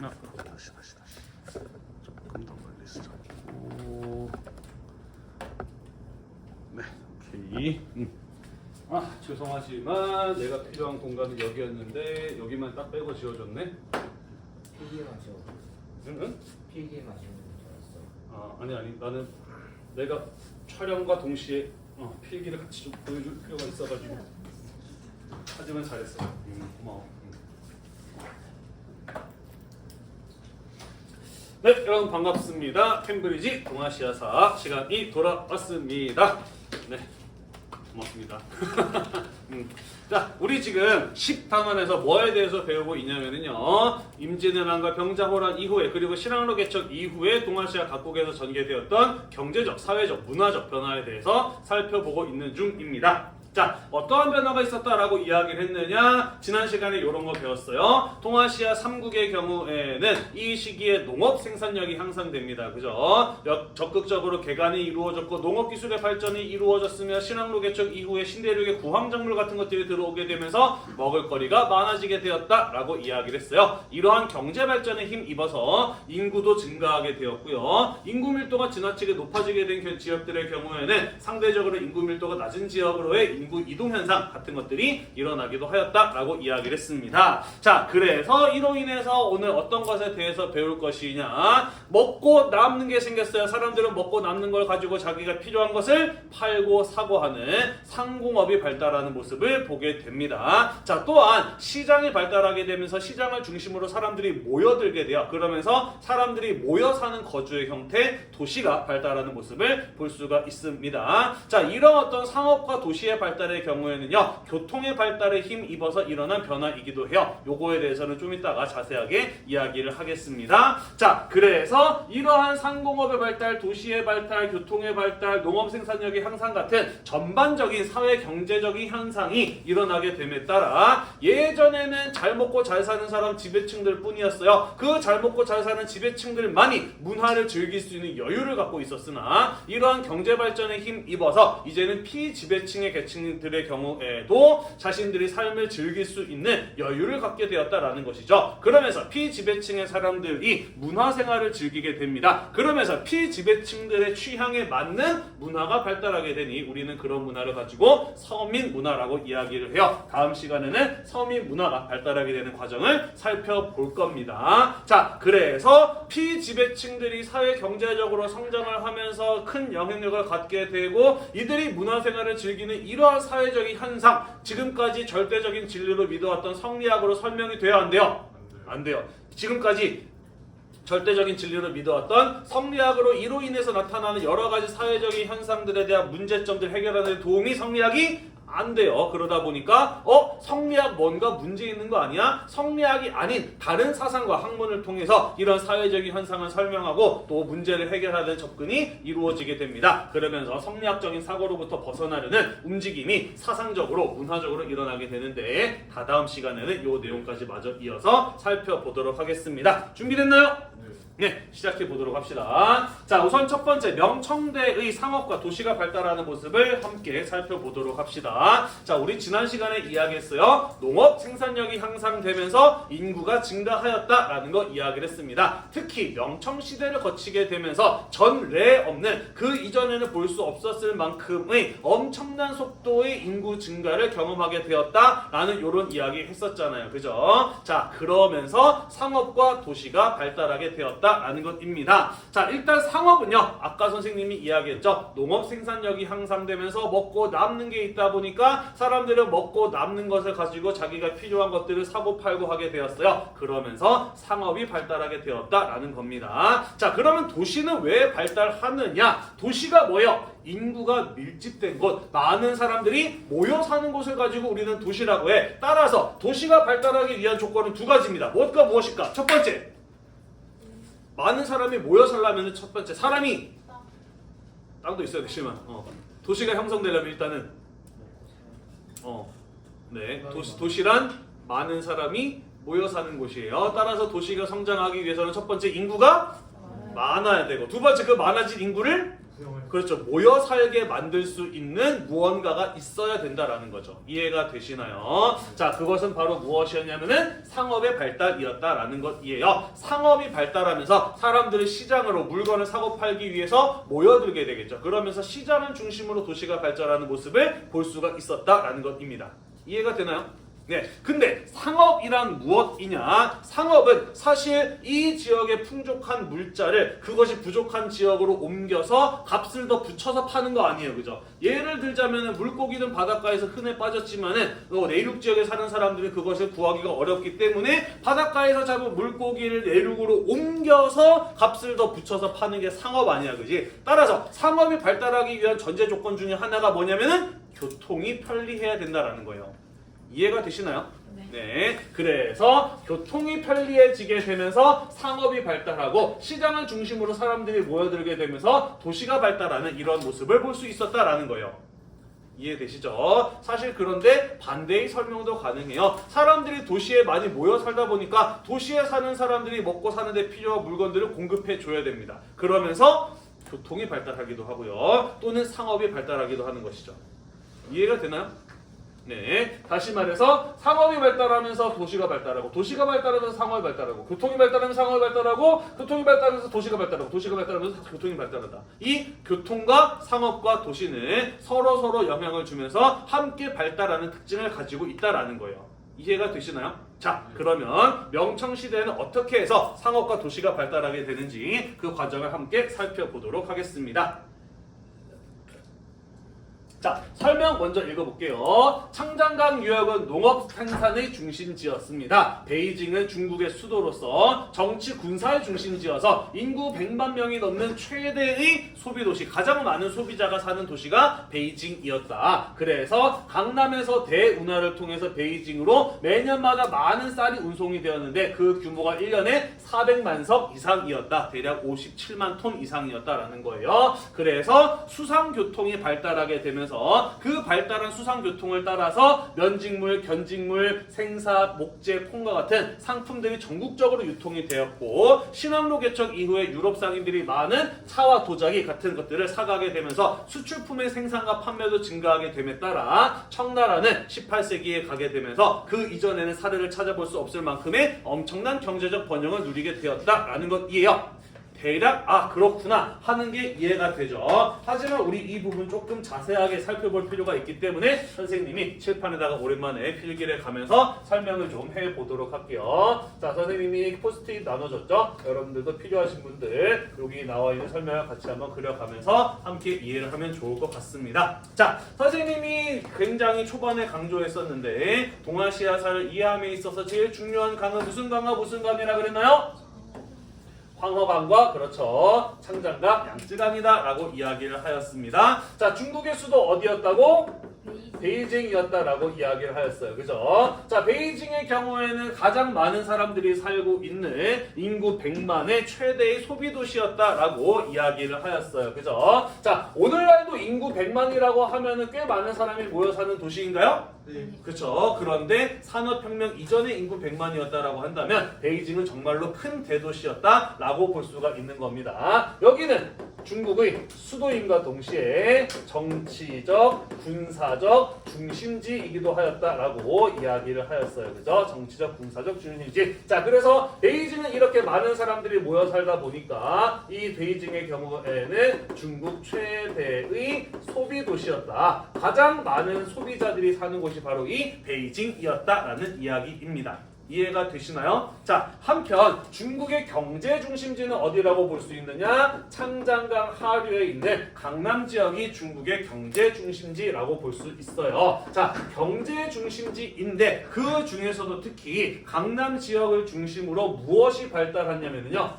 다시. 조금 더 멀리 쓰라고. 네, 오케이. 죄송하지만 내가 필요한 공간은 여기였는데 여기만 딱 빼고 지워줬네. 필기만 지워. 응? 필기만 지우는 줄 알았어. 아니 나는 내가 촬영과 동시에 필기를 같이 좀 보여줄 필요가 있어가지고. 하지만 잘했어. 고마워. 네, 여러분 반갑습니다. 캠브리지 동아시아사 시간이 돌아왔습니다. 네, 고맙습니다. 자, 우리 지금 10단원에서 뭐에 대해서 배우고 있냐면요, 임진왜란과 병자호란 이후에 그리고 신항로 개척 이후에 동아시아 각국에서 전개되었던 경제적, 사회적, 문화적 변화에 대해서 살펴보고 있는 중입니다. 자, 어떠한 변화가 있었다라고 이야기를 했느냐? 지난 시간에 이런 거 배웠어요. 동아시아 3국의 경우에는 이 시기에 농업 생산력이 향상됩니다. 그죠? 적극적으로 개간이 이루어졌고 농업기술의 발전이 이루어졌으며 신항로 개척 이후에 신대륙의 구황작물 같은 것들이 들어오게 되면서 먹을거리가 많아지게 되었다라고 이야기를 했어요. 이러한 경제 발전에 힘입어서 인구도 증가하게 되었고요. 인구 밀도가 지나치게 높아지게 된 지역들의 경우에는 상대적으로 인구 밀도가 낮은 지역으로의 인구 이동 현상 같은 것들이 일어나기도 하였다라고 이야기를 했습니다. 자, 그래서 이로 인해서 오늘 어떤 것에 대해서 배울 것이냐? 먹고 남는 게 생겼어요. 사람들은 먹고 남는 걸 가지고 자기가 필요한 것을 팔고 사고 하는 상공업이 발달하는 모습을 보게 됩니다. 자, 또한 시장이 발달하게 되면서 시장을 중심으로 사람들이 모여들게 돼요. 그러면서 사람들이 모여 사는 거주의 형태, 도시가 발달하는 모습을 볼 수가 있습니다. 자, 이런 어떤 상업과 도시의 발달의 경우에는요, 교통의 발달에 힘입어서 일어난 변화이기도 해요. 요거에 대해서는 좀 이따가 자세하게 이야기를 하겠습니다. 자, 그래서 이러한 상공업의 발달, 도시의 발달, 교통의 발달, 농업 생산력의 향상 같은 전반적인 사회 경제적인 현상이 일어나게 됨에 따라 예전에는 잘 먹고 잘 사는 사람 지배층들 뿐이었어요. 그 잘 먹고 잘 사는 지배층들만이 문화를 즐길 수 있는 여유를 갖고 있었으나 이러한 경제 발전에 힘입어서 이제는 피지배층의 계층들의 경우에도 자신들이 삶을 즐길 수 있는 여유를 갖게 되었다라는 것이죠. 그러면서 피지배층의 사람들이 문화생활을 즐기게 됩니다. 그러면서 피지배층들의 취향에 맞는 문화가 발달하게 되니 우리는 그런 문화를 가지고 서민 문화라고 이야기를 해요. 다음 시간에는 서민 문화가 발달하게 되는 과정을 살펴볼 겁니다. 자, 그래서 피지배층들이 사회 경제적으로 성장을 하면서 큰 영향력을 갖게 되고 이들이 문화생활을 즐기는 이러한 사회적인 현상, 지금까지 절대적인 진리로 믿어왔던 성리학으로 설명이 돼야 안 돼요? 안 돼요. 지금까지 절대적인 진리를 믿어왔던 성리학으로 이로 인해서 나타나는 여러 가지 사회적인 현상들에 대한 문제점들 해결하는 데 도움이 성리학이 안 돼요. 그러다 보니까 성리학 뭔가 문제 있는 거 아니야? 성리학이 아닌 다른 사상과 학문을 통해서 이런 사회적인 현상을 설명하고 또 문제를 해결하는 접근이 이루어지게 됩니다. 그러면서 성리학적인 사고로부터 벗어나려는 움직임이 사상적으로 문화적으로 일어나게 되는데 다다음 시간에는 이 내용까지 마저 이어서 살펴보도록 하겠습니다. 준비됐나요? 네, 시작해 보도록 합시다. 자, 우선 첫 번째 명청대의 상업과 도시가 발달하는 모습을 함께 살펴보도록 합시다. 자, 우리 지난 시간에 이야기했어요. 농업 생산력이 향상되면서 인구가 증가하였다라는 거 이야기를 했습니다. 특히 명청시대를 거치게 되면서 전례 없는 그 이전에는 볼 수 없었을 만큼의 엄청난 속도의 인구 증가를 경험하게 되었다라는 이런 이야기 했었잖아요. 그죠? 자, 그러면서 상업과 도시가 발달하게 되었다 라는 것입니다. 자, 일단 상업은요, 아까 선생님이 이야기했죠. 농업 생산력이 향상되면서 먹고 남는 게 있다 보니까 사람들은 먹고 남는 것을 가지고 자기가 필요한 것들을 사고 팔고 하게 되었어요. 그러면서 상업이 발달하게 되었다라는 겁니다. 자, 그러면 도시는 왜 발달하느냐? 도시가 뭐예요? 인구가 밀집된 곳, 많은 사람들이 모여 사는 곳을 가지고 우리는 도시라고 해. 따라서 도시가 발달하기 위한 조건은 두 가지입니다. 무엇과 무엇일까? 첫 번째, 많은 사람이 모여 살려면 첫 번째 사람이 땅도 있어야 되지만 도시가 형성되려면 일단은 도시란 많은 사람이 모여 사는 곳이에요. 따라서 도시가 성장하기 위해서는 첫 번째 인구가 많아야 되고 두 번째 그 많아진 인구를 그렇죠. 모여 살게 만들 수 있는 무언가가 있어야 된다라는 거죠. 이해가 되시나요? 자, 그것은 바로 무엇이었냐면은 상업의 발달이었다라는 것이에요. 상업이 발달하면서 사람들이 시장으로 물건을 사고 팔기 위해서 모여들게 되겠죠. 그러면서 시장을 중심으로 도시가 발전하는 모습을 볼 수가 있었다라는 것입니다. 이해가 되나요? 네, 근데 상업이란 무엇이냐? 상업은 사실 이 지역의 풍족한 물자를 그것이 부족한 지역으로 옮겨서 값을 더 붙여서 파는 거 아니에요, 그죠? 예를 들자면은 물고기는 바닷가에서 흔해 빠졌지만은 내륙 지역에 사는 사람들은 그것을 구하기가 어렵기 때문에 바닷가에서 잡은 물고기를 내륙으로 옮겨서 값을 더 붙여서 파는 게 상업 아니야, 그지? 따라서 상업이 발달하기 위한 전제 조건 중에 하나가 뭐냐면은 교통이 편리해야 된다라는 거예요. 이해가 되시나요? 네. 그래서 교통이 편리해지게 되면서 상업이 발달하고 시장을 중심으로 사람들이 모여들게 되면서 도시가 발달하는 이런 모습을 볼 수 있었다라는 거예요. 이해되시죠? 사실 그런데 반대의 설명도 가능해요. 사람들이 도시에 많이 모여 살다 보니까 도시에 사는 사람들이 먹고 사는데 필요한 물건들을 공급해 줘야 됩니다. 그러면서 교통이 발달하기도 하고요. 또는 상업이 발달하기도 하는 것이죠. 이해가 되나요? 네, 다시 말해서 상업이 발달하면서 도시가 발달하고 도시가 발달하면서 상업이 발달하고 교통이 발달하면서 상업이 발달하고 교통이 발달하면서 도시가 발달하고 도시가 발달하면서 교통이 발달한다. 이 교통과 상업과 도시는 서로 영향을 주면서 함께 발달하는 특징을 가지고 있다라는 거예요. 이해가 되시나요? 자, 그러면 명청시대에는 어떻게 해서 상업과 도시가 발달하게 되는지 그 과정을 함께 살펴보도록 하겠습니다. 자, 설명 먼저 읽어볼게요. 창장강 유역은 농업 생산의 중심지였습니다. 베이징은 중국의 수도로서 정치 군사의 중심지여서 인구 100만 명이 넘는 최대의 소비도시, 가장 많은 소비자가 사는 도시가 베이징이었다. 그래서 강남에서 대운하를 통해서 베이징으로 매년마다 많은 쌀이 운송이 되었는데 그 규모가 1년에 400만 석 이상이었다. 대략 57만 톤 이상이었다라는 거예요. 그래서 수상교통이 발달하게 되면서 그 발달한 수상교통을 따라서 면직물, 견직물, 생사, 목재, 콩과 같은 상품들이 전국적으로 유통이 되었고 신항로 개척 이후에 유럽 상인들이 많은 차와 도자기 같은 것들을 사가게 되면서 수출품의 생산과 판매도 증가하게 됨에 따라 청나라는 18세기에 가게 되면서 그 이전에는 사례를 찾아볼 수 없을 만큼의 엄청난 경제적 번영을 누리게 되었다라는 것이에요. 대략 그렇구나 하는 게 이해가 되죠. 하지만 우리 이 부분 조금 자세하게 살펴볼 필요가 있기 때문에 선생님이 칠판에다가 오랜만에 필기를 가면서 설명을 좀 해보도록 할게요. 자, 선생님이 포스트잇 나눠줬죠? 여러분들도 필요하신 분들 여기 나와 있는 설명을 같이 한번 그려가면서 함께 이해를 하면 좋을 것 같습니다. 자, 선생님이 굉장히 초반에 강조했었는데 동아시아사를 이해함에 있어서 제일 중요한 강은 무슨 강이라 그랬나요? 황허강과 그렇죠. 창장강, 양쯔강이다 라고 이야기를 하였습니다. 자, 중국의 수도 어디였다고? 베이징이었다라고 이야기를 하였어요. 그죠? 자, 베이징의 경우에는 가장 많은 사람들이 살고 있는 인구 100만의 최대의 소비도시였다라고 이야기를 하였어요. 그죠? 자, 오늘날도 인구 100만이라고 하면은 꽤 많은 사람이 모여 사는 도시인가요? 네. 그렇죠. 그런데 산업혁명 이전에 인구 100만이었다라고 한다면 베이징은 정말로 큰 대도시였다라고 볼 수가 있는 겁니다. 여기는 중국의 수도임과 동시에 정치적, 군사적 중심지이기도 하였다라고 이야기를 하였어요. 그죠? 정치적, 군사적 중심지. 자, 그래서 베이징은 이렇게 많은 사람들이 모여 살다 보니까 이 베이징의 경우에는 중국 최대의 소비 도시였다. 가장 많은 소비자들이 사는 곳이 바로 이 베이징이었다라는 이야기입니다. 이해가 되시나요? 자, 한편 중국의 경제 중심지는 어디라고 볼 수 있느냐? 창장강 하류에 있는 강남 지역이 중국의 경제 중심지라고 볼 수 있어요. 자, 경제 중심지인데 그 중에서도 특히 강남 지역을 중심으로 무엇이 발달했냐면요.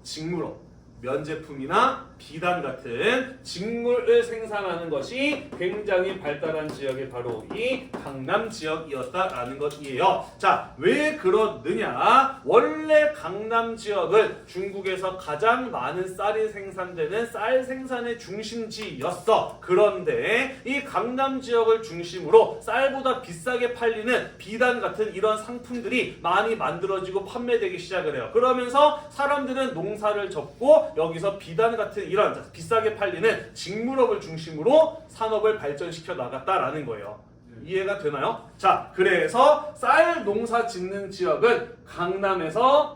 직무로. 면제품이나 비단 같은 직물을 생산하는 것이 굉장히 발달한 지역이 바로 이 강남 지역이었다라는 것이에요. 자, 왜 그러느냐? 원래 강남 지역은 중국에서 가장 많은 쌀이 생산되는 쌀 생산의 중심지였어. 그런데 이 강남 지역을 중심으로 쌀보다 비싸게 팔리는 비단 같은 이런 상품들이 많이 만들어지고 판매되기 시작을 해요. 그러면서 사람들은 농사를 접고 여기서 비단 같은 이런 비싸게 팔리는 직물업을 중심으로 산업을 발전시켜 나갔다라는 거예요. 이해가 되나요? 자, 그래서 쌀 농사 짓는 지역은 강남에서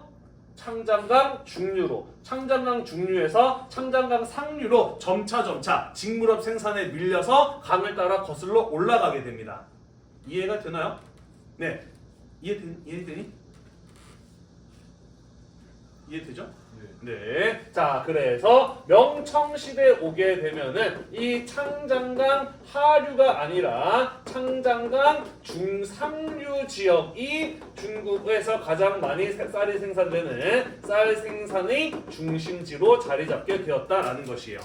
창장강 중류로, 창장강 중류에서 창장강 상류로 점차 직물업 생산에 밀려서 강을 따라 거슬러 올라가게 됩니다. 이해가 되나요? 네. 이해되니? 이해되죠? 네. 자, 그래서 명청시대에 오게 되면은 이 창장강 하류가 아니라 창장강 중상류 지역이 중국에서 가장 많이 쌀이 생산되는 쌀 생산의 중심지로 자리 잡게 되었다라는 것이에요.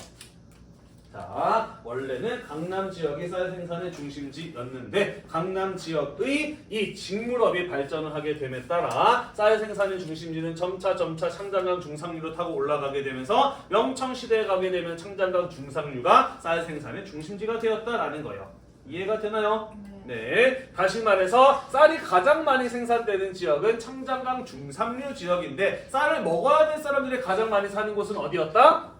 자, 원래는 강남 지역이 쌀 생산의 중심지였는데 강남 지역의 이 직물업이 발전을 하게 됨에 따라 쌀 생산의 중심지는 점차 창장강 중상류로 타고 올라가게 되면서 명청시대에 가게 되면 창장강 중상류가 쌀 생산의 중심지가 되었다라는 거예요. 이해가 되나요? 네. 다시 말해서 쌀이 가장 많이 생산되는 지역은 창장강 중상류 지역인데 쌀을 먹어야 될 사람들이 가장 많이 사는 곳은 어디였다?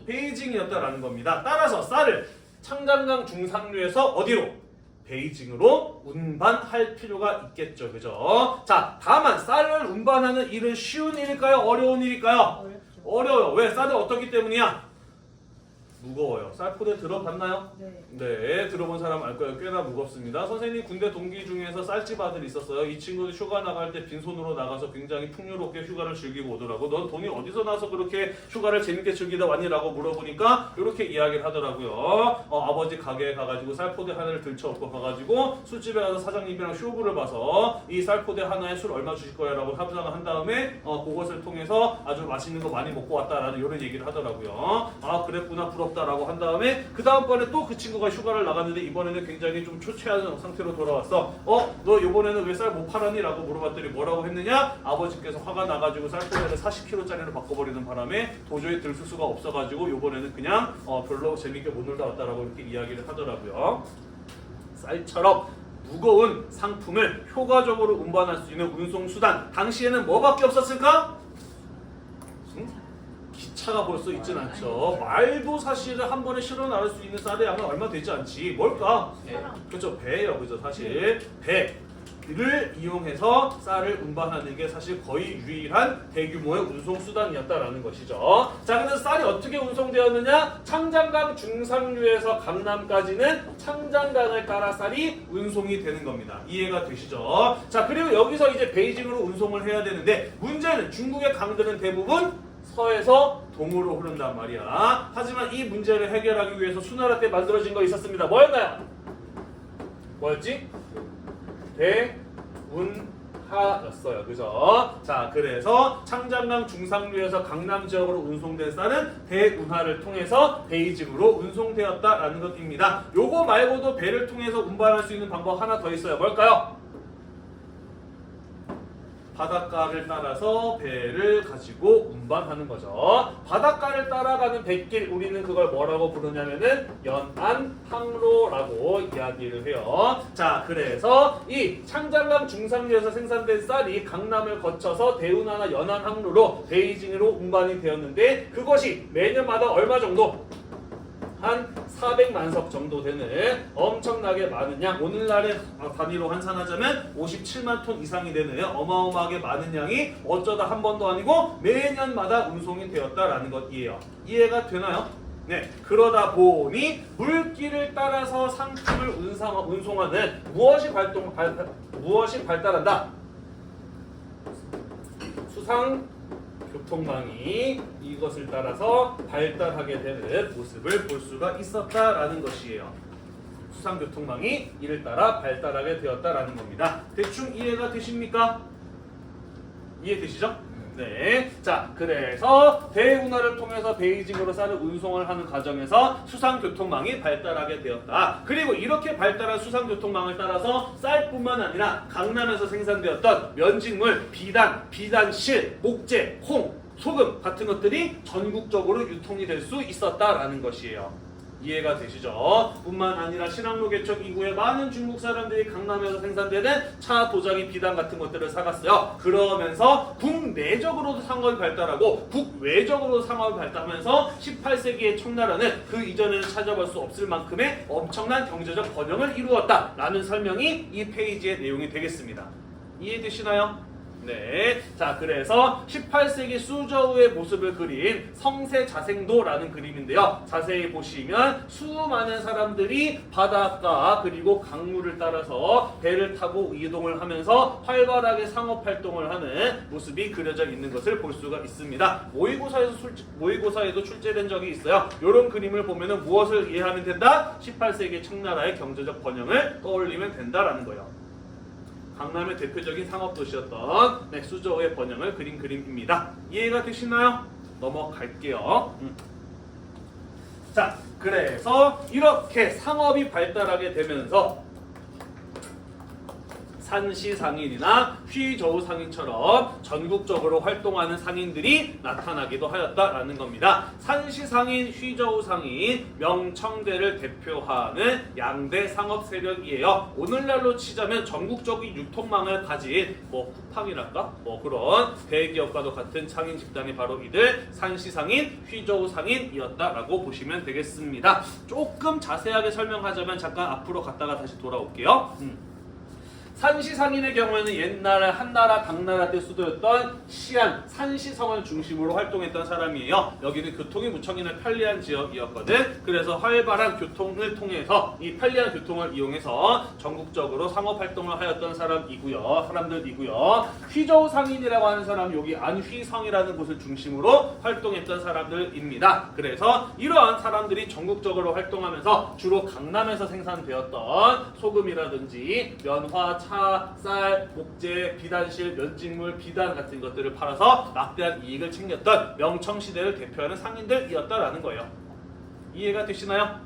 베이징이었다라는 겁니다. 따라서 쌀을 창장강 중상류에서 어디로? 베이징으로 운반할 필요가 있겠죠. 그죠? 자, 다만 쌀을 운반하는 일은 쉬운 일일까요? 어려운 일일까요? 어려워요. 왜? 쌀이 어떻기 때문이야? 무거워요. 쌀포대 들어봤나요? 네, 들어본 사람 알 거예요. 꽤나 무겁습니다. 선생님 군대 동기 중에서 쌀집 아들이 있었어요. 이 친구도 휴가 나갈 때 빈손으로 나가서 굉장히 풍요롭게 휴가를 즐기고 오더라고. 넌 돈이 어디서 나서 그렇게 휴가를 재밌게 즐기다 왔니라고 물어보니까 이렇게 이야기를 하더라고요. 아버지 가게에 가가지고 쌀포대 하나를 들쳐업고 가가지고 술집에 가서 사장님이랑 쇼부를 봐서 이 쌀포대 하나에 술 얼마 주실 거야 라고 협상을 한 다음에 그것을 통해서 아주 맛있는 거 많이 먹고 왔다라는 이런 얘기를 하더라고요. 아, 그랬구나, 부럽다라고 한 다음에 그 다음번에 또 그 친구가 휴가를 나갔는데 이번에는 굉장히 좀 초췌한 상태로 돌아왔어. 너 이번에는 왜 쌀 못 팔았니? 라고 물어봤더니 뭐라고 했느냐? 아버지께서 화가 나가지고 쌀포대를 40kg짜리로 바꿔버리는 바람에 도저히 들쓸 수가 없어가지고 이번에는 그냥 별로 재밌게 못 놀다 왔다라고 이렇게 이야기를 하더라고요. 쌀처럼 무거운 상품을 효과적으로 운반할 수 있는 운송수단, 당시에는 뭐밖에 없었을까? 기차가 벌써 있진 않죠. 말도 사실은 한 번에 실어 나를 수 있는 쌀의 양은 얼마 되지 않지. 뭘까? 그렇죠. 배예요. 그죠. 사실 배를 이용해서 쌀을 운반하는 게 사실 거의 유일한 대규모의 운송수단이었다라는 것이죠. 자, 그래서 쌀이 어떻게 운송되었느냐? 창장강 중상류에서 강남까지는 창장강을 따라 쌀이 운송이 되는 겁니다. 이해가 되시죠? 자, 그리고 여기서 이제 베이징으로 운송을 해야 되는데 문제는 중국의 강들은 대부분 서에서 동으로 흐른단 말이야. 하지만 이 문제를 해결하기 위해서 수나라 때 만들어진 거 있었습니다. 뭐였나요? 뭐였지? 대운하였어요. 그죠? 자, 그래서 창장강 중상류에서 강남 지역으로 운송된 쌀은 대운하를 통해서 베이징으로 운송되었다라는 것입니다. 요거 말고도 배를 통해서 운반할 수 있는 방법 하나 더 있어요. 뭘까요? 바닷가를 따라서 배를 가지고 운반하는 거죠. 바닷가를 따라가는 뱃길, 우리는 그걸 뭐라고 부르냐면은 연안항로라고 이야기를 해요. 자, 그래서 이 창장강 중상류에서 생산된 쌀이 강남을 거쳐서 대운하나 연안항로로 베이징으로 운반이 되었는데 그것이 매년마다 얼마 정도? 한 400만 석 정도 되는 엄청나게 많은 양, 오늘날의 단위로 환산하자면 57만 톤 이상이 되는 어마어마하게 많은 양이 어쩌다 한 번도 아니고 매년마다 운송이 되었다라는 것이에요. 이해가 되나요? 네, 그러다 보니 물길을 따라서 상품을 운송하는 무엇이 발달한다? 수상 교통망이 이것을 따라서 발달하게 되는 모습을 볼 수가 있었다라는 것이에요. 수상교통망이 이를 따라 발달하게 되었다라는 겁니다. 대충 이해가 되십니까? 이해되시죠? 네. 자, 그래서 대운하를 통해서 베이징으로 쌀을 운송을 하는 과정에서 수상교통망이 발달하게 되었다. 그리고 이렇게 발달한 수상교통망을 따라서 쌀뿐만 아니라 강남에서 생산되었던 면직물, 비단, 비단실, 목재, 콩, 소금 같은 것들이 전국적으로 유통이 될 수 있었다라는 것이에요. 이해가 되시죠? 뿐만 아니라 신항로 개척 이후에 많은 중국 사람들이 강남에서 생산되는 차, 도자기, 비단 같은 것들을 사갔어요. 그러면서 국내적으로도 상업이 발달하고 국외적으로도 상업이 발달하면서 18세기의 청나라는 그 이전에는 찾아볼 수 없을 만큼의 엄청난 경제적 번영을 이루었다라는 설명이 이 페이지의 내용이 되겠습니다. 이해되시나요? 네. 자, 그래서 18세기 수저우의 모습을 그린 성세자생도라는 그림인데요. 자세히 보시면 수많은 사람들이 바닷가 그리고 강물을 따라서 배를 타고 이동을 하면서 활발하게 상업 활동을 하는 모습이 그려져 있는 것을 볼 수가 있습니다. 모의고사에도 출제된 적이 있어요. 이런 그림을 보면은 무엇을 이해하면 된다? 18세기 청나라의 경제적 번영을 떠올리면 된다라는 거예요. 강남의 대표적인 상업도시였던 수저우의 번영을 그린 그림입니다. 이해가 되시나요? 넘어갈게요. 자, 그래서 이렇게 상업이 발달하게 되면서 산시상인이나 휘저우상인처럼 전국적으로 활동하는 상인들이 나타나기도 하였다라는 겁니다. 산시상인, 휘저우상인, 명청대를 대표하는 양대 상업 세력이에요. 오늘날로 치자면 전국적인 유통망을 가진 쿠팡이랄까? 그런 대기업과도 같은 상인 집단이 바로 이들 산시상인, 휘저우상인이었다라고 보시면 되겠습니다. 조금 자세하게 설명하자면 잠깐 앞으로 갔다가 다시 돌아올게요. 산시상인의 경우에는 옛날 한나라, 당나라 때 수도였던 시안, 산시성을 중심으로 활동했던 사람이에요. 여기는 교통이 무척이나 편리한 지역이었거든. 그래서 활발한 교통을 통해서 이 편리한 교통을 이용해서 전국적으로 상업 활동을 하였던 사람들이고요. 휘저우 상인이라고 하는 사람은 여기 안휘성이라는 곳을 중심으로 활동했던 사람들입니다. 그래서 이러한 사람들이 전국적으로 활동하면서 주로 강남에서 생산되었던 소금이라든지 면화, 차, 쌀, 목재, 비단실, 면직물, 비단 같은 것들을 팔아서 막대한 이익을 챙겼던 명청시대를 대표하는 상인들이었다라는 거예요. 이해가 되시나요?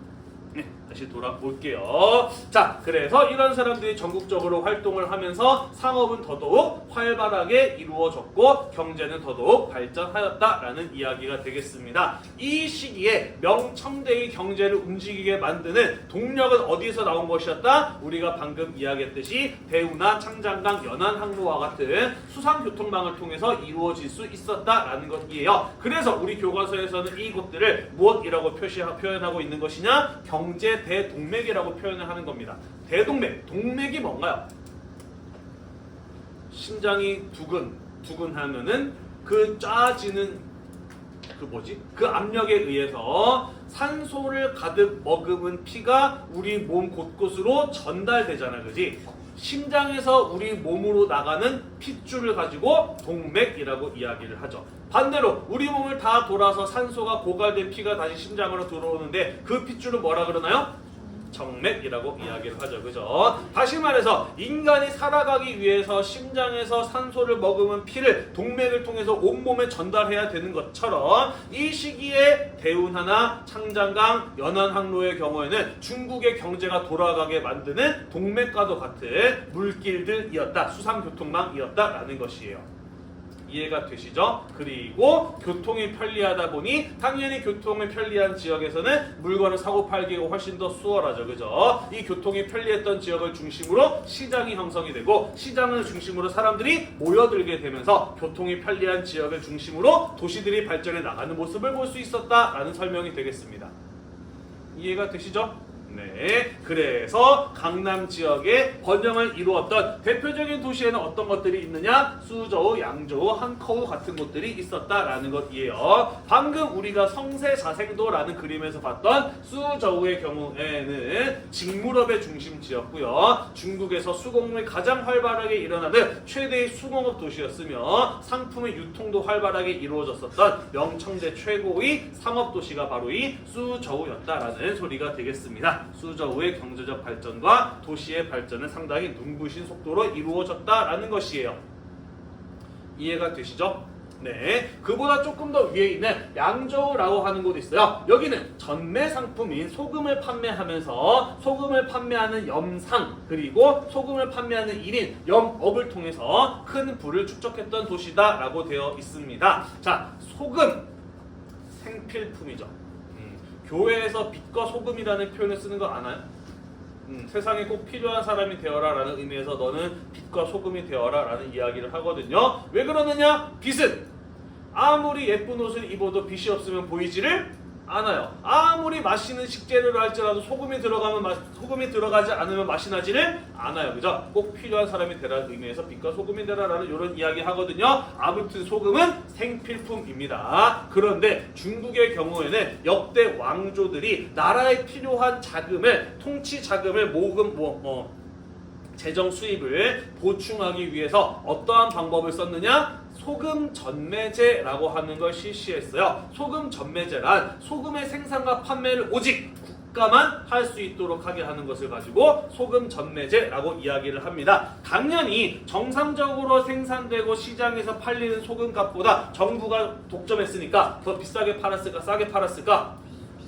네, 다시 돌아올게요. 자, 그래서 이런 사람들이 전국적으로 활동을 하면서 상업은 더더욱 활발하게 이루어졌고 경제는 더더욱 발전하였다라는 이야기가 되겠습니다. 이 시기에 명청대의 경제를 움직이게 만드는 동력은 어디에서 나온 것이었다? 우리가 방금 이야기했듯이 대우나 창장강, 연안항로와 같은 수상교통망을 통해서 이루어질 수 있었다라는 것이에요. 그래서 우리 교과서에서는 이것들을 무엇이라고 표현하고 있는 것이냐? 경제 대동맥이라고 표현을 하는 겁니다. 대동맥, 동맥이 뭔가요? 심장이 두근하면은 그 짜지는 그 압력에 의해서 산소를 가득 머금은 피가 우리 몸 곳곳으로 전달되잖아, 그지? 심장에서 우리 몸으로 나가는 핏줄을 가지고 동맥이라고 이야기를 하죠. 반대로 우리 몸을 다 돌아서 산소가 고갈된 피가 다시 심장으로 들어오는데 그 핏줄은 뭐라 그러나요? 정맥이라고 이야기를 하죠. 그죠? 다시 말해서 인간이 살아가기 위해서 심장에서 산소를 머금은 피를 동맥을 통해서 온몸에 전달해야 되는 것처럼 이 시기에 대운하나 창장강, 연안항로의 경우에는 중국의 경제가 돌아가게 만드는 동맥과도 같은 물길들이었다. 수상교통망이었다라는 것이에요. 이해가 되시죠? 그리고 교통이 편리하다 보니 당연히 교통이 편리한 지역에서는 물건을 사고 팔기가 훨씬 더 수월하죠. 그죠? 이 교통이 편리했던 지역을 중심으로 시장이 형성이 되고 시장을 중심으로 사람들이 모여들게 되면서 교통이 편리한 지역을 중심으로 도시들이 발전해 나가는 모습을 볼 수 있었다라는 설명이 되겠습니다. 이해가 되시죠? 네, 그래서 강남 지역의 번영을 이루었던 대표적인 도시에는 어떤 것들이 있느냐? 수저우, 양저우, 한커우 같은 곳들이 있었다라는 것이에요. 방금 우리가 성세자생도라는 그림에서 봤던 수저우의 경우에는 직물업의 중심지였고요. 중국에서 수공업이 가장 활발하게 일어나는 최대의 수공업 도시였으며 상품의 유통도 활발하게 이루어졌었던 명청대 최고의 상업도시가 바로 이 수저우였다라는 소리가 되겠습니다. 수저우의 경제적 발전과 도시의 발전은 상당히 눈부신 속도로 이루어졌다라는 것이에요. 이해가 되시죠? 네, 그보다 조금 더 위에 있는 양저우라고 하는 곳이 있어요. 여기는 전매 상품인 소금을 판매하면서 소금을 판매하는 염상 그리고 소금을 판매하는 1인 염업을 통해서 큰 부를 축적했던 도시다라고 되어 있습니다. 자, 소금 생필품이죠. 교회에서 빛과 소금이라는 표현을 쓰는 거 아나요? 세상에 꼭 필요한 사람이 되어라 라는 의미에서 너는 빛과 소금이 되어라 라는 이야기를 하거든요. 왜 그러느냐? 빛은 아무리 예쁜 옷을 입어도 빛이 없으면 보이지를 않아요. 아무리 맛있는 식재료를 할지라도 소금이 들어가지 않으면 맛이 나지를 않아요. 그죠? 꼭 필요한 사람이 되라는 의미에서 빛과 소금이 되라라는 이런 이야기 하거든요. 아무튼 소금은 생필품입니다. 그런데 중국의 경우에는 역대 왕조들이 나라에 필요한 자금을 통치 자금을 재정 수입을 보충하기 위해서 어떠한 방법을 썼느냐? 소금 전매제라고 하는 걸 실시했어요. 소금 전매제란 소금의 생산과 판매를 오직 국가만 할 수 있도록 하게 하는 것을 가지고 소금 전매제라고 이야기를 합니다. 당연히 정상적으로 생산되고 시장에서 팔리는 소금값보다 정부가 독점했으니까 더 비싸게 팔았을까 싸게 팔았을까?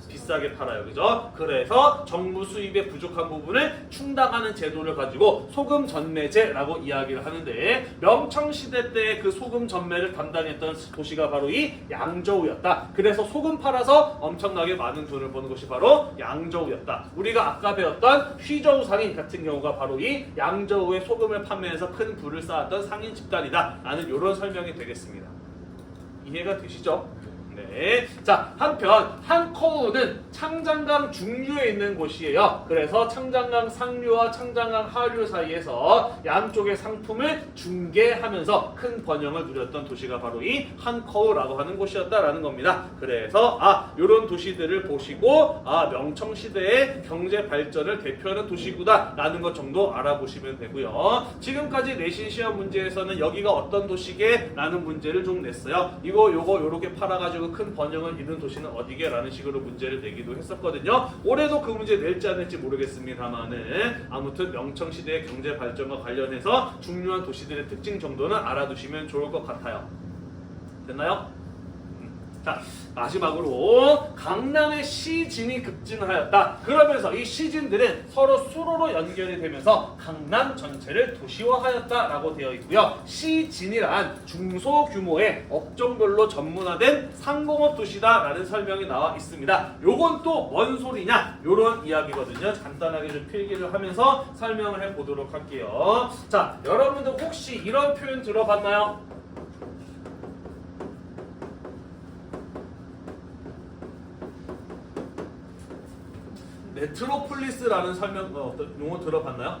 비싸게 팔아요. 그죠? 그래서 정부 수입에 부족한 부분을 충당하는 제도를 가지고 소금 전매제라고 이야기를 하는데 명청시대 때 그 소금 전매를 담당했던 도시가 바로 이 양저우였다. 그래서 소금 팔아서 엄청나게 많은 돈을 버는 것이 바로 양저우였다. 우리가 아까 배웠던 휘저우 상인 같은 경우가 바로 이 양저우의 소금을 판매해서 큰 부를 쌓았던 상인 집단이다 라는 이런 설명이 되겠습니다. 이해가 되시죠? 네. 자, 한편 한커우는 창장강 중류에 있는 곳이에요. 그래서 창장강 상류와 창장강 하류 사이에서 양쪽의 상품을 중개하면서 큰 번영을 누렸던 도시가 바로 이 한커우라고 하는 곳이었다라는 겁니다. 그래서 이런 도시들을 보시고 명청 시대의 경제 발전을 대표하는 도시구나 라는 것 정도 알아보시면 되고요. 지금까지 내신 시험 문제에서는 여기가 어떤 도시게? 라는 문제를 좀 냈어요. 요거 요렇게 팔아가지고 큰 번영을 이룬 도시는 어디게? 라는 식으로 문제를 내기도 했었거든요. 올해도 그 문제 낼지 안 낼지 모르겠습니다만은 아무튼 명청시대의 경제 발전과 관련해서 중요한 도시들의 특징 정도는 알아두시면 좋을 것 같아요. 됐나요? 자, 마지막으로 강남의 시진이 급증하였다. 그러면서 이 시진들은 서로 수로로 연결이 되면서 강남 전체를 도시화하였다라고 되어 있고요. 시진이란 중소규모의 업종별로 전문화된 상공업 도시다라는 설명이 나와 있습니다. 요건 또 뭔 소리냐? 요런 이야기거든요. 간단하게 좀 필기를 하면서 설명을 해보도록 할게요. 자, 여러분들 혹시 이런 표현 들어봤나요? 메트로폴리스라는 용어 들어봤나요?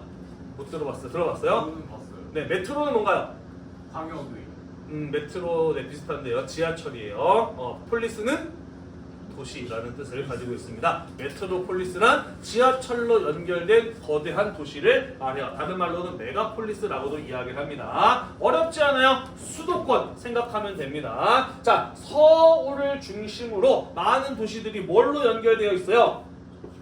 못 들어봤어요. 들어봤어요? 봤어요. 네, 메트로는 뭔가요? 광역의. 메트로 비슷한데요. 지하철이에요. 폴리스는 도시라는 뜻을 가지고 있습니다. 메트로폴리스란 지하철로 연결된 거대한 도시를 말해요. 다른 말로는 메가폴리스라고도 이야기를 합니다. 어렵지 않아요? 수도권 생각하면 됩니다. 자, 서울을 중심으로 많은 도시들이 뭘로 연결되어 있어요?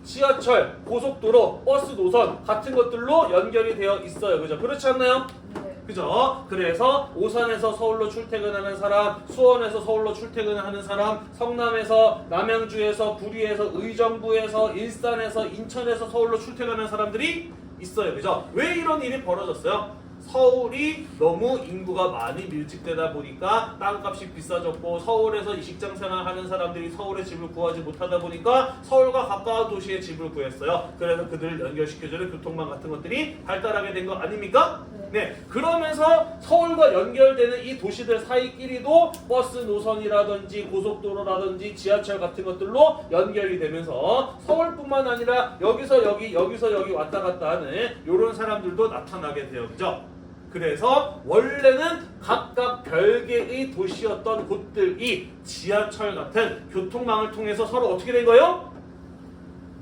지하철, 고속도로, 버스 노선 같은 것들로 연결이 되어 있어요. 그죠? 그렇지 않나요? 네. 그죠? 그래서 오산에서 서울로 출퇴근하는 사람, 수원에서 서울로 출퇴근하는 사람, 성남에서, 남양주에서, 구리에서, 의정부에서, 일산에서, 인천에서 서울로 출퇴근하는 사람들이 있어요. 그죠? 왜 이런 일이 벌어졌어요? 서울이 너무 인구가 많이 밀집되다 보니까 땅값이 비싸졌고 서울에서 이식장 생활하는 사람들이 서울에 집을 구하지 못하다 보니까 서울과 가까운 도시에 집을 구했어요. 그래서 그들을 연결시켜주는 교통망 같은 것들이 발달하게 된 거 아닙니까? 네. 그러면서 서울과 연결되는 이 도시들 사이끼리도 버스 노선이라든지 고속도로라든지 지하철 같은 것들로 연결이 되면서 서울뿐만 아니라 여기서 여기 왔다 갔다 하는 이런 사람들도 나타나게 돼요. 그죠? 그래서 원래는 각각 별개의 도시였던 곳들이 지하철 같은 교통망을 통해서 서로 어떻게 된 거예요?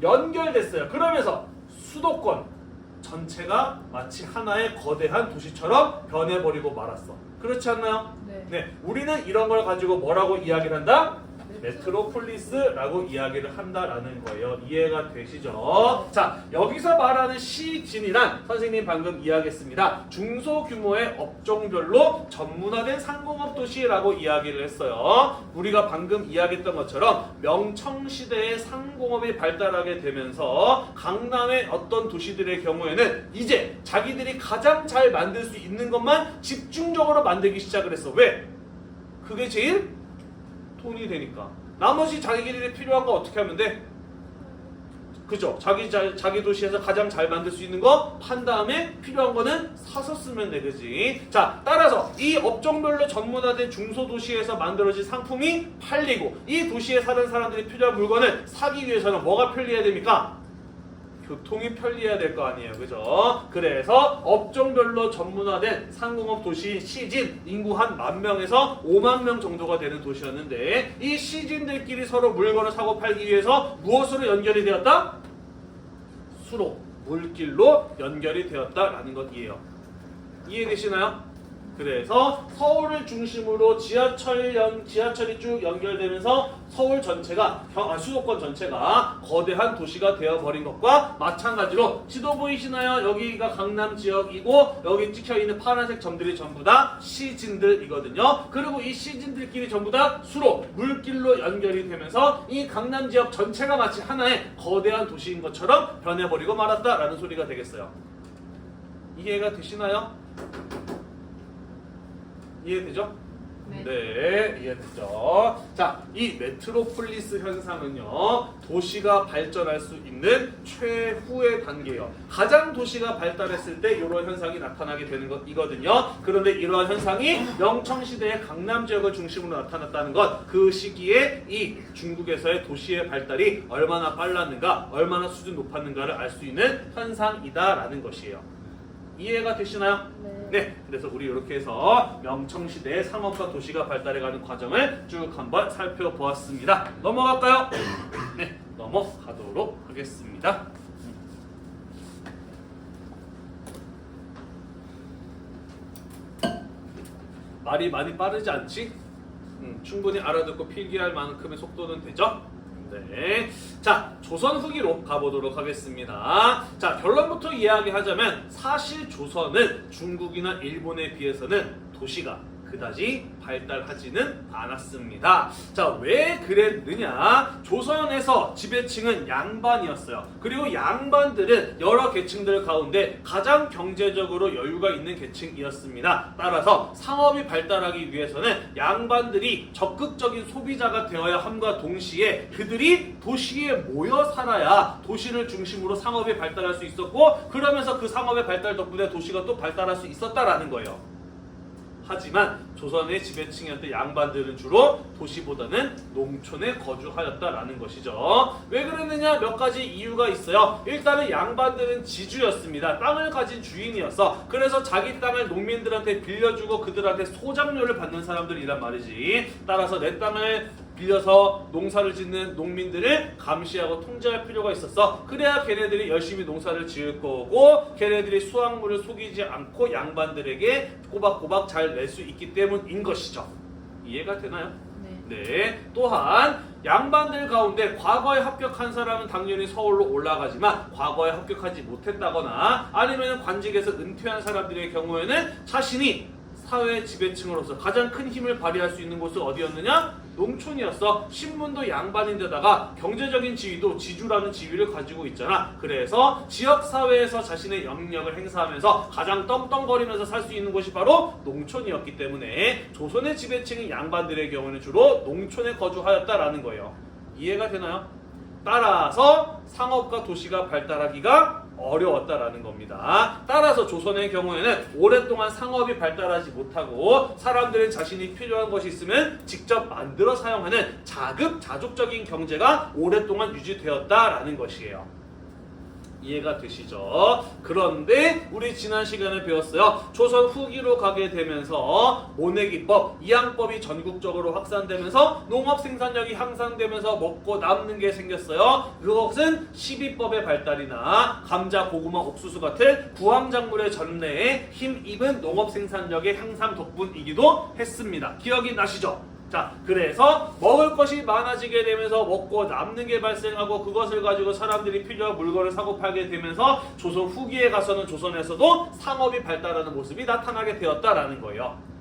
연결됐어요. 그러면서 수도권 전체가 마치 하나의 거대한 도시처럼 변해버리고 말았어. 그렇지 않나요? 네. 네, 우리는 이런 걸 가지고 뭐라고 이야기를 한다? 메트로폴리스라고 이야기를 한다라는 거예요. 이해가 되시죠? 자, 여기서 말하는 시진이란 선생님 방금 이야기했습니다. 중소규모의 업종별로 전문화된 상공업 도시라고 이야기를 했어요. 우리가 방금 이야기했던 것처럼 명청시대의 상공업이 발달하게 되면서 강남의 어떤 도시들의 경우에는 이제 자기들이 가장 잘 만들 수 있는 것만 집중적으로 만들기 시작을 했어. 왜? 그게 제일 돈이 되니까. 나머지 자기들이 필요한 거 어떻게 하면 돼? 그죠? 자기 도시에서 가장 잘 만들 수 있는 거 판 다음에 필요한 거는 사서 쓰면 돼, 그지? 자, 따라서 이 업종별로 전문화된 중소도시에서 만들어진 상품이 팔리고 이 도시에 사는 사람들이 필요한 물건을 사기 위해서는 뭐가 편리해야 됩니까? 교통이 편리해야 될 거 아니에요, 그죠? 그래서 업종별로 전문화된 상공업 도시 시진 인구 한 10,000명에서 50,000명 정도가 되는 도시였는데 이 시진들끼리 서로 물건을 사고 팔기 위해서 무엇으로 연결이 되었다? 수로, 물길로 연결이 되었다라는 것이에요. 이해되시나요? 그래서 서울을 중심으로 지하철이 쭉 연결되면서 서울 전체가 수도권 전체가 거대한 도시가 되어버린 것과 마찬가지로 지도 보이시나요? 여기가 강남 지역이고 여기 찍혀있는 파란색 점들이 전부 다 시진들이거든요. 그리고 이 시진들끼리 전부 다 수로 물길로 연결이 되면서 이 강남 지역 전체가 마치 하나의 거대한 도시인 것처럼 변해버리고 말았다라는 소리가 되겠어요. 이해가 되시나요? 이해되죠? 네, 이해됐죠? 자, 이 메트로폴리스 현상은요, 도시가 발전할 수 있는 최후의 단계예요. 가장 도시가 발달했을 때 이런 현상이 나타나게 되는 것이거든요. 그런데 이러한 현상이 명청시대의 강남 지역을 중심으로 나타났다는 것, 그 시기에 이 중국에서의 도시의 발달이 얼마나 빨랐는가, 얼마나 수준 높았는가를 알 수 있는 현상이다라는 것이에요. 이해가 되시나요? 네, 그래서 우리 이렇게 해서 명청시대의 상업과 도시가 발달해가는 과정을 쭉 한번 살펴보았습니다. 넘어갈까요? 네, 넘어가도록 하겠습니다. 말이 많이 빠르지 않지? 충분히 알아듣고 필기할 만큼의 속도는 되죠? 네. 자, 조선 후기로 가보도록 하겠습니다. 자, 결론부터 이야기하자면 사실 조선은 중국이나 일본에 비해서는 도시가 그다지 발달하지는 않았습니다. 자, 왜 그랬느냐? 조선에서 지배층은 양반이었어요. 그리고 양반들은 여러 계층들 가운데 가장 경제적으로 여유가 있는 계층이었습니다. 따라서 상업이 발달하기 위해서는 양반들이 적극적인 소비자가 되어야 함과 동시에 그들이 도시에 모여 살아야 도시를 중심으로 상업이 발달할 수 있었고, 그러면서 그 상업의 발달 덕분에 도시가 또 발달할 수 있었다라는 거예요. 하지만 조선의 지배층이었던 양반들은 주로 도시보다는 농촌에 거주하였다라는 것이죠. 왜 그랬느냐? 몇 가지 이유가 있어요. 일단은 양반들은 지주였습니다. 땅을 가진 주인이었어. 그래서 자기 땅을 농민들한테 빌려주고 그들한테 소장료를 받는 사람들이란 말이지. 따라서 내 땅을 빌려서 농사를 짓는 농민들을 감시하고 통제할 필요가 있었어. 그래야 걔네들이 열심히 농사를 지을 거고 걔네들이 수확물을 속이지 않고 양반들에게 꼬박꼬박 잘 낼 수 있기 때문인 것이죠. 이해가 되나요? 네. 또한 양반들 가운데 과거에 합격한 사람은 당연히 서울로 올라가지만 과거에 합격하지 못했다거나 아니면 관직에서 은퇴한 사람들의 경우에는 자신이 사회 지배층으로서 가장 큰 힘을 발휘할 수 있는 곳은 어디였느냐? 농촌이었어. 신분도 양반인데다가 경제적인 지위도 지주라는 지위를 가지고 있잖아. 그래서 지역사회에서 자신의 영향력을 행사하면서 가장 떵떵거리면서 살 수 있는 곳이 바로 농촌이었기 때문에 조선의 지배층인 양반들의 경우는 주로 농촌에 거주하였다라는 거예요. 이해가 되나요? 따라서 상업과 도시가 발달하기가 어려웠다라는 겁니다. 따라서 조선의 경우에는 오랫동안 상업이 발달하지 못하고 사람들은 자신이 필요한 것이 있으면 직접 만들어 사용하는 자급자족적인 경제가 오랫동안 유지되었다라는 것이에요. 이해가 되시죠? 그런데 우리 지난 시간에 배웠어요. 조선 후기로 가게 되면서 모내기법, 이항법이 전국적으로 확산되면서 농업 생산력이 향상되면서 먹고 남는 게 생겼어요. 그것은 시비법의 발달이나 감자, 고구마, 옥수수 같은 구황작물의 전래에 힘입은 농업 생산력의 향상 덕분이기도 했습니다. 기억이 나시죠? 자, 그래서 먹을 것이 많아지게 되면서 먹고 남는 게 발생하고 그것을 가지고 사람들이 필요한 물건을 사고 팔게 되면서 조선 후기에 가서는 조선에서도 상업이 발달하는 모습이 나타나게 되었다라는 거예요.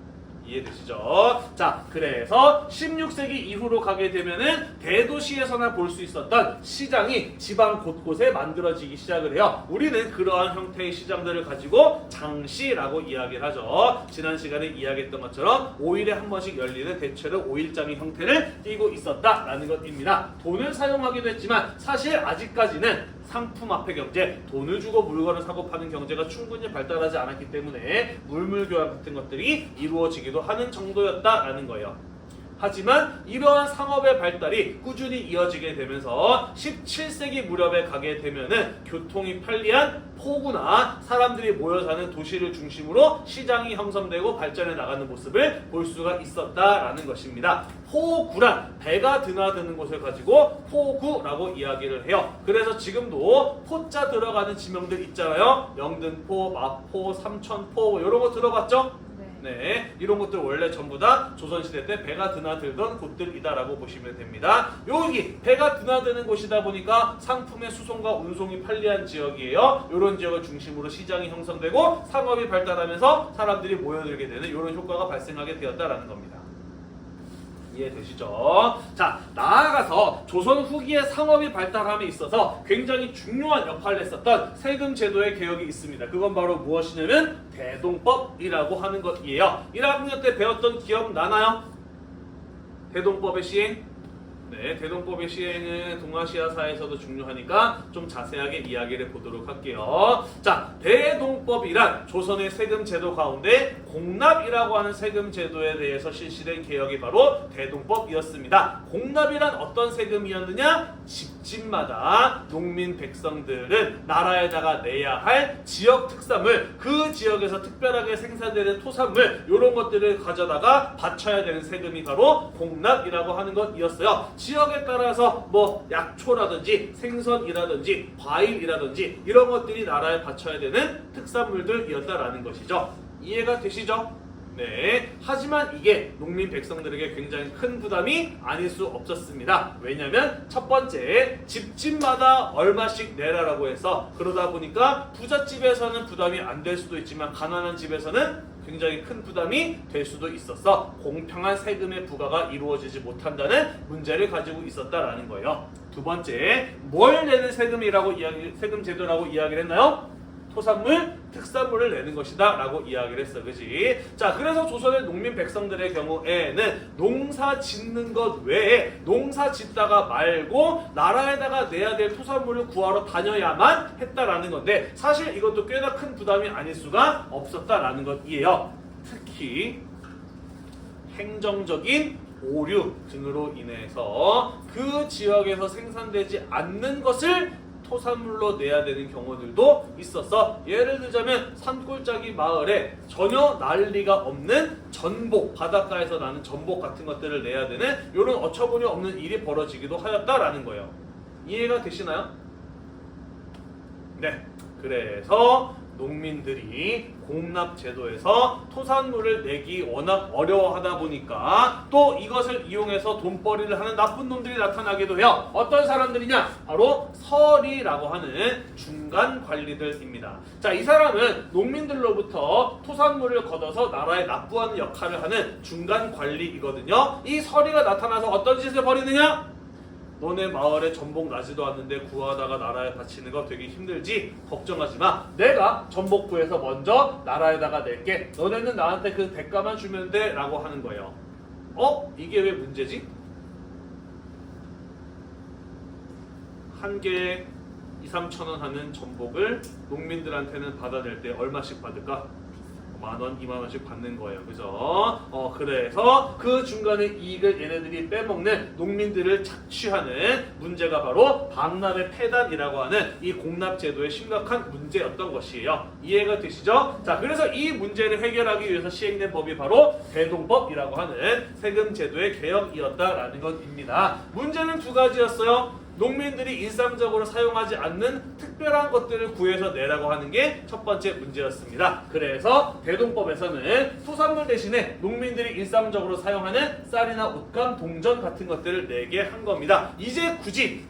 이해되시죠? 자, 그래서 16세기 이후로 가게 되면은 대도시에서나 볼 수 있었던 시장이 지방 곳곳에 만들어지기 시작을 해요. 우리는 그러한 형태의 시장들을 가지고 장시라고 이야기를 하죠. 지난 시간에 이야기했던 것처럼 5일에 한 번씩 열리는 대체로 5일장의 형태를 띠고 있었다라는 것입니다. 돈을 사용하기도 했지만 사실 아직까지는 상품 화폐 경제, 돈을 주고 물건을 사고 파는 경제가 충분히 발달하지 않았기 때문에 물물교환 같은 것들이 이루어지기도 하는 정도였다라는 거예요. 하지만 이러한 상업의 발달이 꾸준히 이어지게 되면서 17세기 무렵에 가게 되면은 교통이 편리한 포구나 사람들이 모여 사는 도시를 중심으로 시장이 형성되고 발전해 나가는 모습을 볼 수가 있었다라는 것입니다. 포구란 배가 드나드는 곳을 가지고 포구라고 이야기를 해요. 그래서 지금도 포자 들어가는 지명들 있잖아요. 영등포, 마포, 삼천포 이런 거 들어봤죠? 네, 이런 것들 원래 전부 다 조선시대 때 배가 드나들던 곳들이다라고 보시면 됩니다. 여기 배가 드나드는 곳이다 보니까 상품의 수송과 운송이 편리한 지역이에요. 이런 지역을 중심으로 시장이 형성되고 상업이 발달하면서 사람들이 모여들게 되는 이런 효과가 발생하게 되었다라는 겁니다. 이해되시죠? 자, 나아가서 조선 후기의 상업이 발달함에 있어서 굉장히 중요한 역할을 했었던 세금 제도의 개혁이 있습니다. 그건 바로 무엇이냐면 대동법이라고 하는 것이에요. 1학년 때 배웠던 기억 나나요? 대동법의 시행? 네, 대동법의 시행은 동아시아사에서도 중요하니까 좀 자세하게 이야기를 보도록 할게요. 자, 대동법이란 조선의 세금 제도 가운데 공납이라고 하는 세금 제도에 대해서 실시된 개혁이 바로 대동법이었습니다. 공납이란 어떤 세금이었느냐? 집집마다 농민 백성들은 나라에다가 내야 할 지역 특산물, 그 지역에서 특별하게 생산되는 토산물 이런 것들을 가져다가 바쳐야 되는 세금이 바로 공납이라고 하는 것이었어요. 지역에 따라서 뭐 약초라든지 생선이라든지 과일이라든지 이런 것들이 나라에 바쳐야 되는 특산물들이었다라는 것이죠. 이해가 되시죠? 네. 하지만 이게 농민 백성들에게 굉장히 큰 부담이 아닐 수 없었습니다. 왜냐하면 첫 번째, 집집마다 얼마씩 내라라고 해서 그러다 보니까 부잣집에서는 부담이 안 될 수도 있지만 가난한 집에서는 굉장히 큰 부담이 될 수도 있어서 공평한 세금의 부과가 이루어지지 못한다는 문제를 가지고 있었다라는 거예요. 두 번째, 뭘 내는 세금 제도라고 이야기를 했나요? 토산물, 특산물을 내는 것이다 라고 이야기를 했어. 그지? 자, 그래서 조선의 농민 백성들의 경우에는 농사 짓는 것 외에 농사 짓다가 말고 나라에다가 내야 될 토산물을 구하러 다녀야만 했다라는 건데 사실 이것도 꽤나 큰 부담이 아닐 수가 없었다라는 것이에요. 특히 행정적인 오류 등으로 인해서 그 지역에서 생산되지 않는 것을 토산물로 내야 되는 경우들도 있어서 예를 들자면 산골짜기 마을에 전혀 날 리가 없는 전복, 바닷가에서 나는 전복 같은 것들을 내야 되는 이런 어처구니 없는 일이 벌어지기도 하였다라는 거예요. 이해가 되시나요? 네. 그래서 농민들이 공납 제도에서 토산물을 내기 워낙 어려워하다 보니까 또 이것을 이용해서 돈벌이를 하는 나쁜 놈들이 나타나기도 해요. 어떤 사람들이냐? 바로 서리라고 하는 중간 관리들입니다. 자, 이 사람은 농민들로부터 토산물을 걷어서 나라에 납부하는 역할을 하는 중간 관리이거든요. 이 서리가 나타나서 어떤 짓을 벌이느냐? 너네 마을에 전복 나지도 않는데 구하다가 나라에 바치는 거 되게 힘들지? 걱정하지 마. 내가 전복 구해서 먼저 나라에다가 낼게. 너네는 나한테 그 대가만 주면 돼 라고 하는 거예요. 이게 왜 문제지? 한 개에 2-3천 원 하는 전복을 농민들한테는 받아낼 때 얼마씩 받을까? 10,000원, 20,000원씩 받는 거예요. 그죠? 그래서 그 중간에 이익을 얘네들이 빼먹는 농민들을 착취하는 문제가 바로 방납의 폐단이라고 하는 이 공납제도의 심각한 문제였던 것이에요. 이해가 되시죠? 자, 그래서 이 문제를 해결하기 위해서 시행된 법이 바로 대동법이라고 하는 세금제도의 개혁이었다라는 것입니다. 문제는 두 가지였어요. 농민들이 일상적으로 사용하지 않는 특별한 것들을 구해서 내라고 하는 게 첫 번째 문제였습니다. 그래서 대동법에서는 토산물 대신에 농민들이 일상적으로 사용하는 쌀이나 옷감, 동전 같은 것들을 내게 한 겁니다. 이제 굳이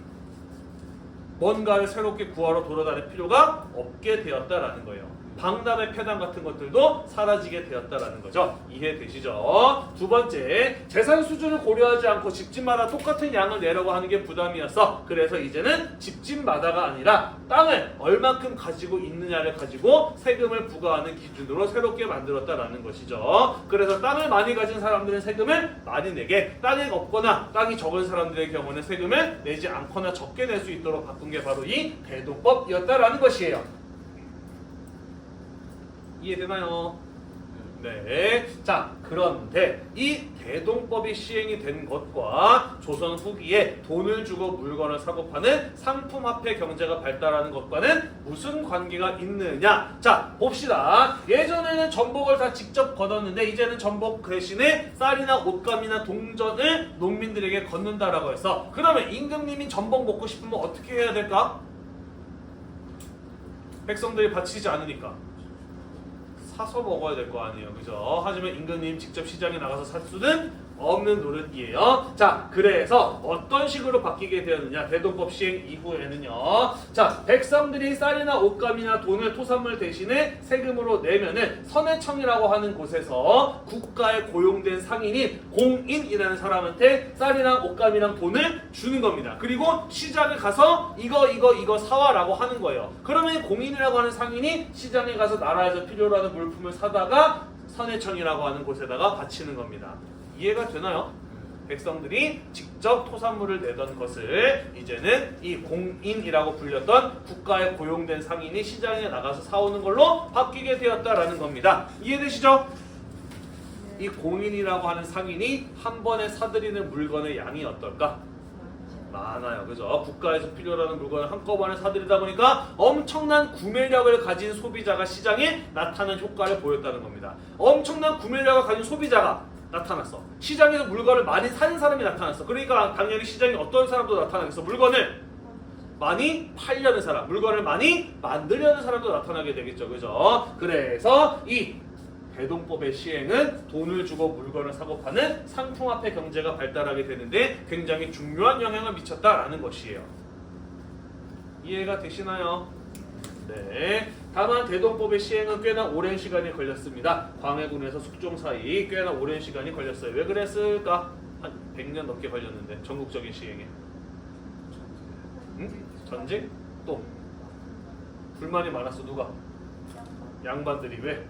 뭔가를 새롭게 구하러 돌아다닐 필요가 없게 되었다라는 거예요. 방담의 폐단 같은 것들도 사라지게 되었다라는 거죠. 이해되시죠? 두 번째, 재산 수준을 고려하지 않고 집집마다 똑같은 양을 내라고 하는 게 부담이었어. 그래서 이제는 집집마다가 아니라 땅을 얼만큼 가지고 있느냐를 가지고 세금을 부과하는 기준으로 새롭게 만들었다라는 것이죠. 그래서 땅을 많이 가진 사람들은 세금을 많이 내게, 땅이 없거나 땅이 적은 사람들의 경우는 세금을 내지 않거나 적게 낼 수 있도록 바꾼 게 바로 이 대동법이었다라는 것이에요. 이해되나요? 네. 자, 그런데 이 대동법이 시행이 된 것과 조선 후기에 돈을 주고 물건을 사고 파는 상품화폐 경제가 발달하는 것과는 무슨 관계가 있느냐? 자, 봅시다. 예전에는 전복을 다 직접 걷었는데 이제는 전복 대신에 쌀이나 옷감이나 동전을 농민들에게 걷는다라고 해서, 그러면 임금님이 전복 먹고 싶으면 어떻게 해야 될까? 백성들이 바치지 않으니까 사서 먹어야 될 거 아니에요, 그죠? 하지만 임금님 직접 시장에 나가서 살 수는 없는 노릇이에요. 자, 그래서 어떤 식으로 바뀌게 되었느냐? 대동법 시행 이후에는요. 자, 백성들이 쌀이나 옷감이나 돈을 토산물 대신에 세금으로 내면은 선해청이라고 하는 곳에서 국가에 고용된 상인인 공인이라는 사람한테 쌀이랑 옷감이랑 돈을 주는 겁니다. 그리고 시장에 가서 이거 사와라고 하는 거예요. 그러면 공인이라고 하는 상인이 시장에 가서 나라에서 필요로 하는 물품을 사다가 선해청이라고 하는 곳에다가 바치는 겁니다. 이해가 되나요? 백성들이 직접 토산물을 내던 것을 이제는 이 공인이라고 불렸던 국가에 고용된 상인이 시장에 나가서 사오는 걸로 바뀌게 되었다라는 겁니다. 이해되시죠? 이 공인이라고 하는 상인이 한 번에 사들이는 물건의 양이 어떨까? 많아요. 그죠? 국가에서 필요로 하는 물건을 한꺼번에 사들이다 보니까 엄청난 구매력을 가진 소비자가 시장에 나타나는 효과를 보였다는 겁니다. 엄청난 구매력을 가진 소비자가 나타났어. 시장에서 물건을 많이 사는 사람이 나타났어. 그러니까 당연히 시장에 어떤 사람도 나타나겠어. 물건을 많이 팔려는 사람, 물건을 많이 만들려는 사람도 나타나게 되겠죠. 그죠? 그래서 이 대동법의 시행은 돈을 주고 물건을 사고 파는 상품화폐 경제가 발달하게 되는데 굉장히 중요한 영향을 미쳤다라는 것이에요. 이해가 되시나요? 네. 다만 대동법의 시행은 꽤나 오랜 시간이 걸렸습니다. 광해군에서 숙종 사이 꽤나 오랜 시간이 걸렸어요. 왜 그랬을까? 한 100년 넘게 걸렸는데, 전국적인 시행에. 응? 전쟁? 또 불만이 많았어. 누가? 양반들이. 왜?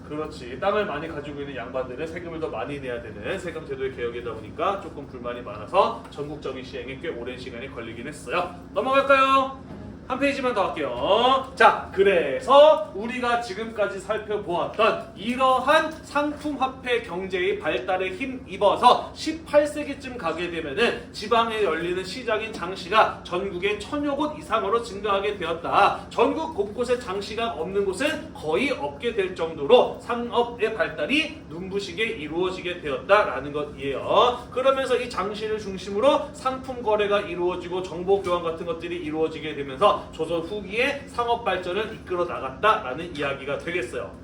그렇지. 땅을 많이 가지고 있는 양반들은 세금을 더 많이 내야 되는 세금 제도의 개혁이다 보니까 조금 불만이 많아서 전국적인 시행에 꽤 오랜 시간이 걸리긴 했어요. 넘어갈까요? 한 페이지만 더 할게요. 자, 그래서 우리가 지금까지 살펴보았던 이러한 상품화폐 경제의 발달에 힘입어서 18세기쯤 가게 되면은 지방에 열리는 시장인 장시가 전국에 1000여 곳 이상으로 증가하게 되었다. 전국 곳곳에 장시가 없는 곳은 거의 없게 될 정도로 상업의 발달이 눈부시게 이루어지게 되었다라는 것이에요. 그러면서 이 장시를 중심으로 상품 거래가 이루어지고 정보 교환 같은 것들이 이루어지게 되면서 조선 후기에 상업 발전을 이끌어 나갔다라는 이야기가 되겠어요.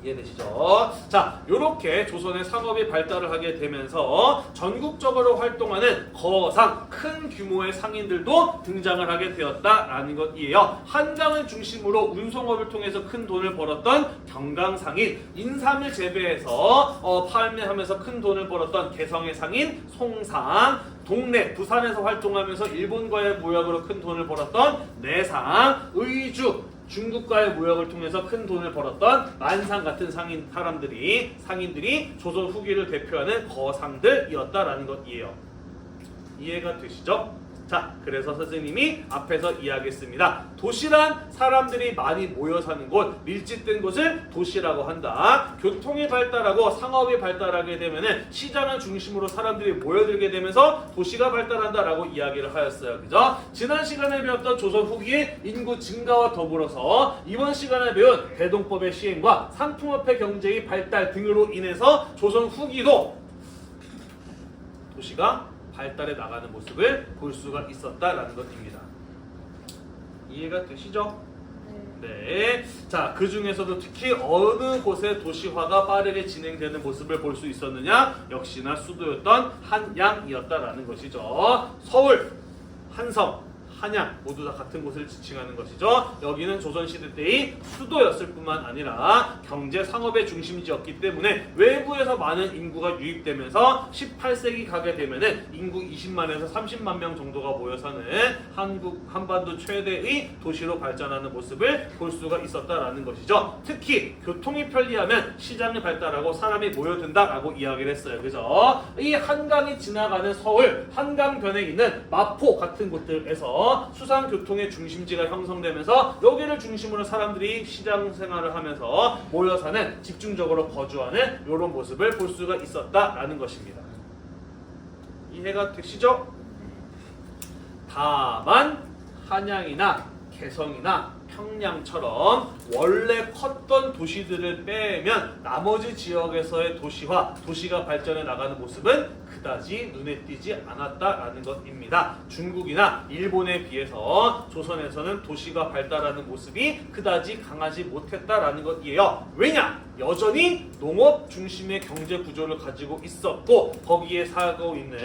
이해되시죠? 자, 요렇게 조선의 상업이 발달을 하게 되면서 전국적으로 활동하는 거상, 큰 규모의 상인들도 등장을 하게 되었다라는 것이에요. 한강을 중심으로 운송업을 통해서 큰 돈을 벌었던 경강상인, 인삼을 재배해서 판매하면서 큰 돈을 벌었던 개성의 상인 송상, 동래, 부산에서 활동하면서 일본과의 무역으로 큰 돈을 벌었던 내상, 의주, 중국과의 무역을 통해서 큰 돈을 벌었던 만상 같은 상인들이 조선 후기를 대표하는 거상들이었다라는 것이에요. 이해가 되시죠? 자, 그래서 선생님이 앞에서 이야기했습니다. 도시란 사람들이 많이 모여 사는 곳, 밀집된 곳을 도시라고 한다. 교통이 발달하고 상업이 발달하게 되면은 시장을 중심으로 사람들이 모여들게 되면서 도시가 발달한다라고 이야기를 하였어요. 그죠? 지난 시간에 배웠던 조선 후기의 인구 증가와 더불어서 이번 시간에 배운 대동법의 시행과 상품화폐 경제의 발달 등으로 인해서 조선 후기도 도시가 발달해 나가는 모습을 볼 수가 있었다라는 것입니다. 이해가 되시죠? 네. 자, 그 중에서도 특히 어느 곳의 도시화가 빠르게 진행되는 모습을 볼 수 있었느냐? 역시나 수도였던 한양이었다라는 것이죠. 서울, 한성, 한양 모두 다 같은 곳을 지칭하는 것이죠. 여기는 조선시대 때의 수도였을 뿐만 아니라 경제 상업의 중심지였기 때문에 외부에서 많은 인구가 유입되면서 18세기 가게 되면은 인구 20만에서 30만 명 정도가 모여 사는 한반도 최대의 도시로 발전하는 모습을 볼 수가 있었다라는 것이죠. 특히 교통이 편리하면 시장이 발달하고 사람이 모여든다라고 이야기를 했어요. 그죠? 이 한강이 지나가는 서울, 한강변에 있는 마포 같은 곳들에서 수상 교통의 중심지가 형성되면서 여기를 중심으로 사람들이 시장 생활을 하면서 모여 사는 집중적으로 거주하는 이런 모습을 볼 수가 있었다라는 것입니다. 이해가 되시죠? 다만 한양이나 개성이나 평양처럼 원래 컸던 도시들을 빼면 나머지 지역에서의 도시화, 도시가 발전해 나가는 모습은 그다지 눈에 띄지 않았다라는 것입니다. 중국이나 일본에 비해서 조선에서는 도시가 발달하는 모습이 그다지 강하지 못했다라는 것이에요. 왜냐? 여전히 농업 중심의 경제 구조를 가지고 있었고 거기에 살고 있는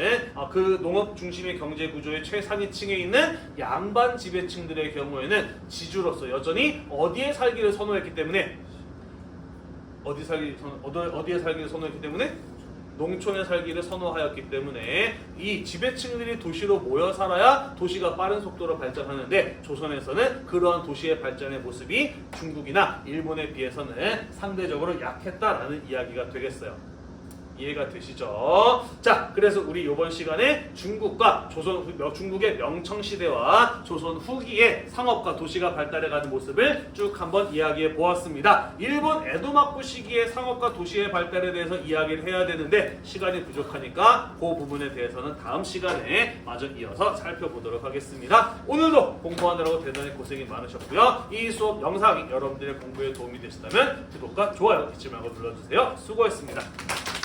그 농업 중심의 경제 구조의 최상위층에 있는 양반 지배층들의 경우에는 지주로서 여전히 어디에 살기를 선호했기 때문에 어디에 살기를 선호했기 때문에 농촌에 살기를 선호하였기 때문에 이 지배층들이 도시로 모여 살아야 도시가 빠른 속도로 발전하는데 조선에서는 그러한 도시의 발전의 모습이 중국이나 일본에 비해서는 상대적으로 약했다라는 이야기가 되겠어요. 이해가 되시죠? 자, 그래서 우리 이번 시간에 중국과 중국의 명청시대와 조선 후기의 상업과 도시가 발달해가는 모습을 쭉 한번 이야기해 보았습니다. 일본 에도마쿠 시기의 상업과 도시의 발달에 대해서 이야기를 해야 되는데 시간이 부족하니까 그 부분에 대해서는 다음 시간에 마저 이어서 살펴보도록 하겠습니다. 오늘도 공부하느라고 대단히 고생이 많으셨고요. 이 수업 영상이 여러분들의 공부에 도움이 되셨다면 구독과 좋아요 잊지 말고 눌러주세요. 수고했습니다.